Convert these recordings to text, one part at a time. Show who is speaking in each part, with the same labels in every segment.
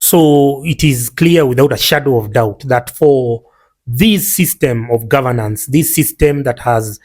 Speaker 1: So it is clear without a shadow of doubt that for this system of governance, this system that has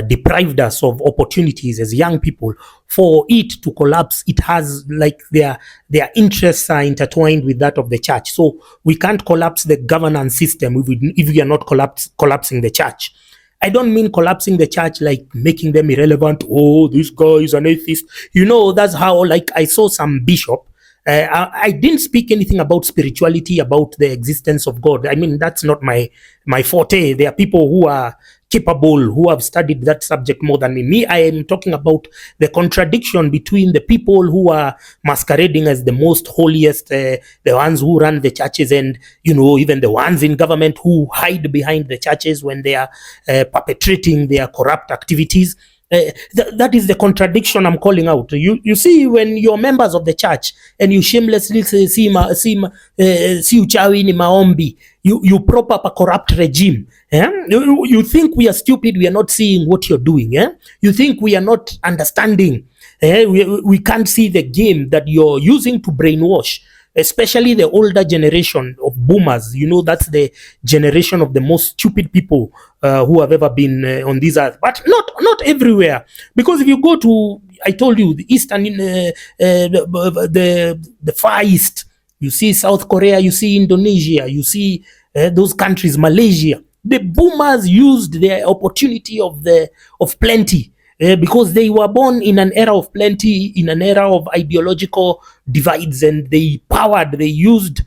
Speaker 1: deprived us of opportunities as young people, for it to collapse, it has like their interests are intertwined with that of the church. So we can't collapse the governance system if we are not collapsing the church. I don't mean collapsing the church like making them irrelevant. Oh, this guy is an atheist. That's how, like, I saw some bishop. I didn't speak anything about spirituality, about the existence of God. I mean, that's not my forte. There are people who are capable, who have studied that subject more than me. I am talking about the contradiction between the people who are masquerading as the most holiest, the ones who run the churches, and even the ones in government who hide behind the churches when they are perpetrating their corrupt activities. That is the contradiction I'm calling out. You see, when you're members of the church and you shamelessly say si uchawi ni maombi, you prop up a corrupt regime. You think we are stupid, we are not seeing what you're doing. You think we are not understanding. We can't see the game that you're using to brainwash, especially the older generation of boomers. That's the generation of the most stupid people who have ever been on this earth. But not everywhere, because if you go to, I told you, the eastern, the Far East, you see South Korea, you see Indonesia, you see those countries, Malaysia. The boomers used their opportunity of plenty. Because they were born in an era of plenty, in an era of ideological divides, and they used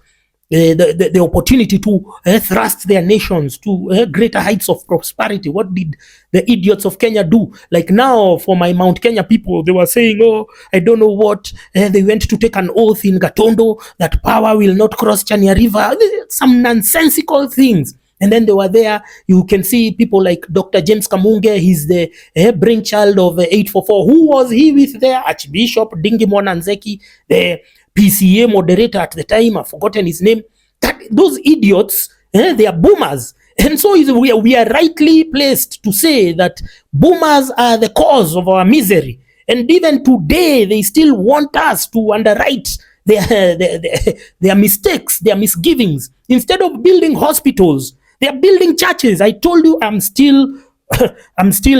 Speaker 1: the opportunity to thrust their nations to greater heights of prosperity. What did the idiots of Kenya do? Like now, for my Mount Kenya people, they were saying, oh, I don't know what, they went to take an oath in Gatondo that power will not cross Chania River, some nonsensical things. And then they were there. You can see people like Dr. James Kamunge. He's the brainchild of 844. Who was he with there? Archbishop Dingi Mwananzeki, the PCA moderator at the time. I've forgotten his name. Those idiots, they are boomers. And so we are rightly placed to say that boomers are the cause of our misery. And even today, they still want us to underwrite their mistakes, their misgivings. Instead of building hospitals, they are building churches. I told you I'm still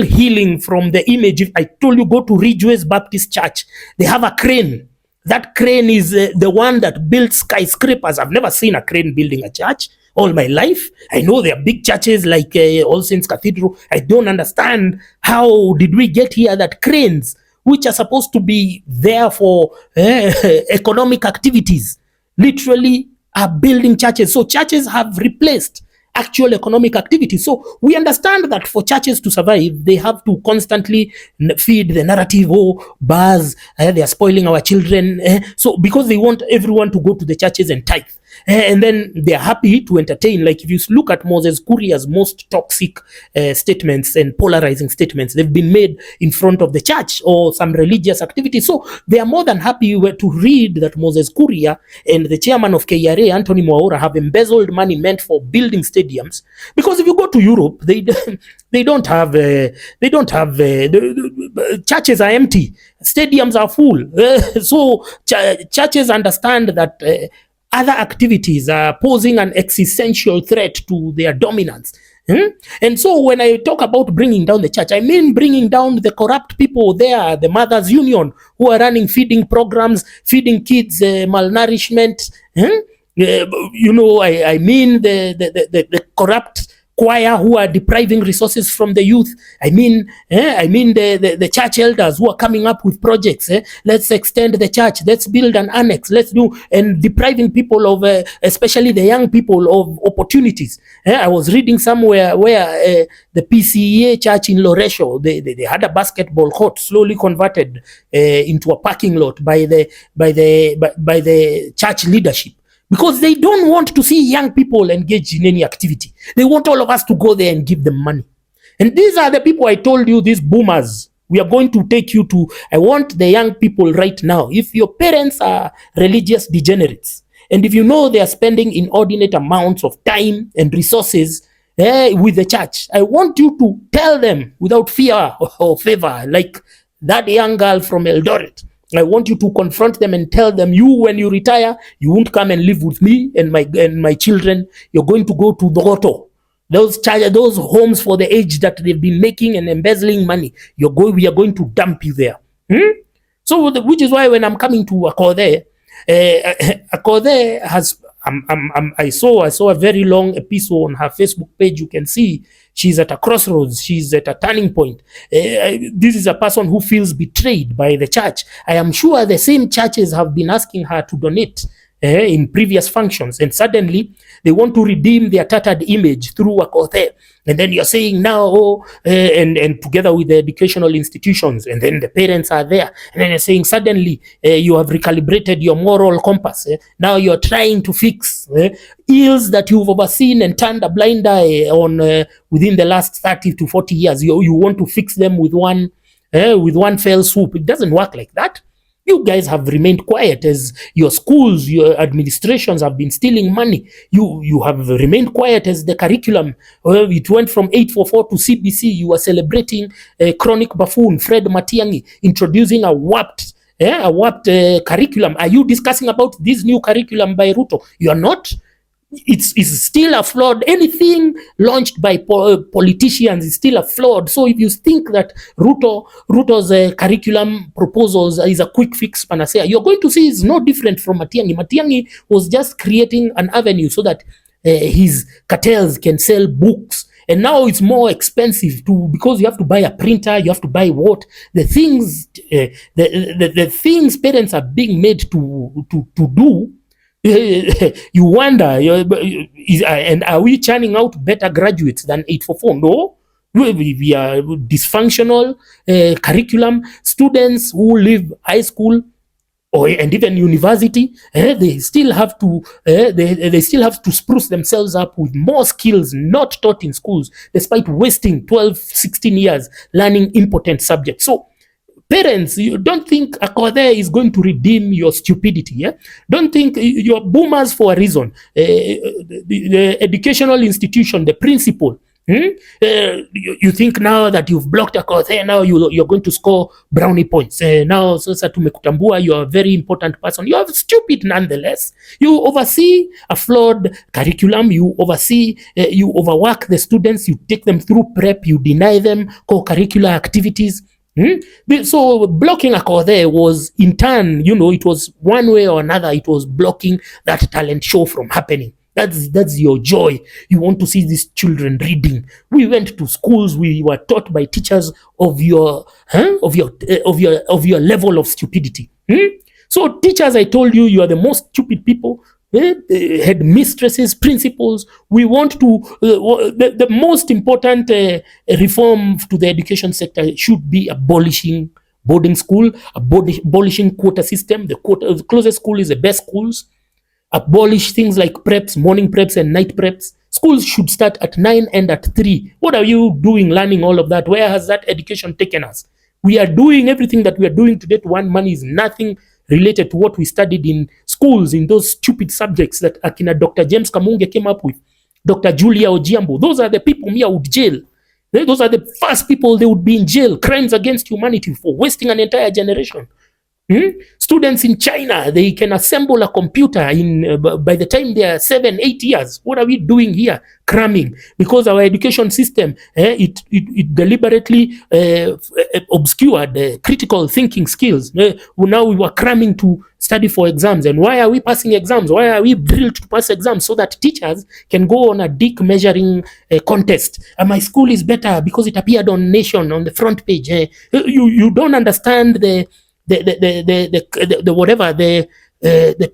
Speaker 1: healing from the image. If I told you, go to Ridgeway's Baptist Church, they have a crane. That crane is the one that builds skyscrapers. I've never seen a crane building a church all my life. I know there are big churches like All Saints Cathedral. I don't understand how did we get here that cranes, which are supposed to be there for economic activities, literally are building churches. So churches have replaced actual economic activity. So we understand that for churches to survive, they have to constantly feed the narrative, oh, bars, they are spoiling our children. So because they want everyone to go to the churches and tithe. And then they're happy to entertain. Like if you look at Moses Kuria's most toxic statements and polarizing statements, they've been made in front of the church or some religious activity. So they are more than happy to read that Moses Kuria and the chairman of KRA, Anthony Mwaura, have embezzled money meant for building stadiums. Because if you go to Europe, they don't have the churches are empty, stadiums are full. So churches understand that other activities are posing an existential threat to their dominance. And so when I talk about bringing down the church, I mean bringing down the corrupt people there, the Mothers Union, who are running feeding programs, feeding kids malnourishment. I mean the corrupt choir who are depriving resources from the youth. I mean the church elders who are coming up with projects. Let's extend the church. Let's build an annex. Let's do, and depriving people of, especially the young people, of opportunities. I was reading somewhere where the PCA church in Loresho, they had a basketball court slowly converted into a parking lot by the church leadership. Because they don't want to see young people engage in any activity. They want all of us to go there and give them money. And these are the people I told you, these boomers. We are going to take you to, I want the young people right now. If your parents are religious degenerates, and if you know they are spending inordinate amounts of time and resources with the church, I want you to tell them without fear or favor, like that young girl from Eldoret. I want you to confront them and tell them, you, when you retire, you won't come and live with me and my children. You're going to go to the auto. Those homes for the age that they've been making and embezzling money. We are going to dump you there. So, which is why when I'm coming to Akothee, Akothee has. I saw a very long episode on her Facebook page. You can see she's at a crossroads. She's at a turning point. This is a person who feels betrayed by the church. I am sure the same churches have been asking her to donate in previous functions, and suddenly they want to redeem their tattered image through Akothee. And then you're saying now, and together with the educational institutions, and then the parents are there, and then you're saying suddenly you have recalibrated your moral compass. Now you're trying to fix ills that you've overseen and turned a blind eye on within the last 30 to 40 years. You want to fix them with one fell swoop. It doesn't work like that. You guys have remained quiet as your schools, your administrations have been stealing money. You have remained quiet as the curriculum. It went from 844 to CBC. You are celebrating chronic buffoon Fred Matiang'i introducing a warped curriculum. Are you discussing about this new curriculum by Ruto? You are not. It's still a flawed. Anything launched by politicians is still a flawed. So if you think that Ruto's curriculum proposals is a quick fix panacea, you're going to see it's no different from Matiang'i. Matiang'i was just creating an avenue so that his cartels can sell books. And now it's more expensive because you have to buy a printer, you have to buy what the things the things parents are being made to do. You wonder, and are we churning out better graduates than 844? No, we are dysfunctional curriculum. Students who leave high school and even university, they still have to they still have to spruce themselves up with more skills not taught in schools, despite wasting 12, 16 years learning important subjects. So parents, you don't think Akothee is going to redeem your stupidity. Yeah? Don't think you're boomers for a reason. The educational institution, the principal, you think now that you've blocked Akothee, now you're going to score brownie points. Now, sasa tumekutambua, you're a very important person. You are stupid nonetheless. You oversee a flawed curriculum. You overwork the students. You take them through prep. You deny them co-curricular activities. So blocking Akothee was, in turn, it was one way or another, it was blocking that talent show from happening. That's your joy. You want to see these children reading. We went to schools. We were taught by teachers of your level of stupidity. So teachers, I told you, you are the most stupid people. Headmistresses, principals. We want to the most important reform to the education sector should be abolishing boarding school, abolishing quota system. The closest school is the best schools. Abolish things like preps, morning preps and night preps. Schools should start at 9 and at 3. What are you doing learning all of that? Where has that education taken us? We are doing everything that we are doing today to earn money is nothing related to what we studied in schools, in those stupid subjects that Akina Dr. James Kamunge came up with, Dr. Julia Ojiambo. Those are the people Mia would jail. Those are the first people they would be in jail. Crimes against humanity for wasting an entire generation. Students in China, they can assemble a computer by the time they are 7, 8 years. What are we doing here? Cramming. Because our education system, it deliberately obscured critical thinking skills. Now we were cramming to study for exams. And why are we passing exams? Why are we drilled to pass exams? So that teachers can go on a dick measuring contest. My school is better because it appeared on Nation on the front page. You don't understand the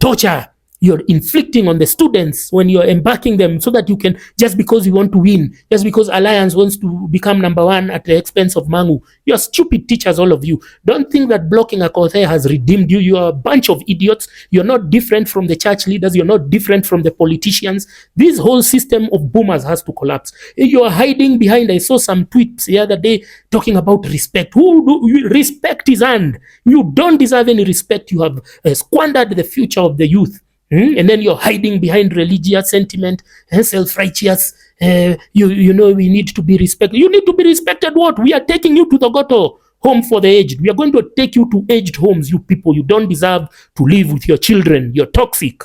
Speaker 1: torture you're inflicting on the students when you're embarking them, so that you can, just because you want to win, just because Alliance wants to become number one at the expense of Mangu. You're stupid teachers, all of you. Don't think that blocking Akothee has redeemed you. You're a bunch of idiots. You're not different from the church leaders. You're not different from the politicians. This whole system of boomers has to collapse. You're hiding behind, I saw some tweets the other day talking about respect. Respect is earned. You don't deserve any respect. You have squandered the future of the youth. And then you're hiding behind religious sentiment, self-righteous. We need to be respected. You need to be respected. What? We are taking you to the ghetto. home for the aged. We are going to take you to aged homes, you people. You don't deserve to live with your children. You're toxic.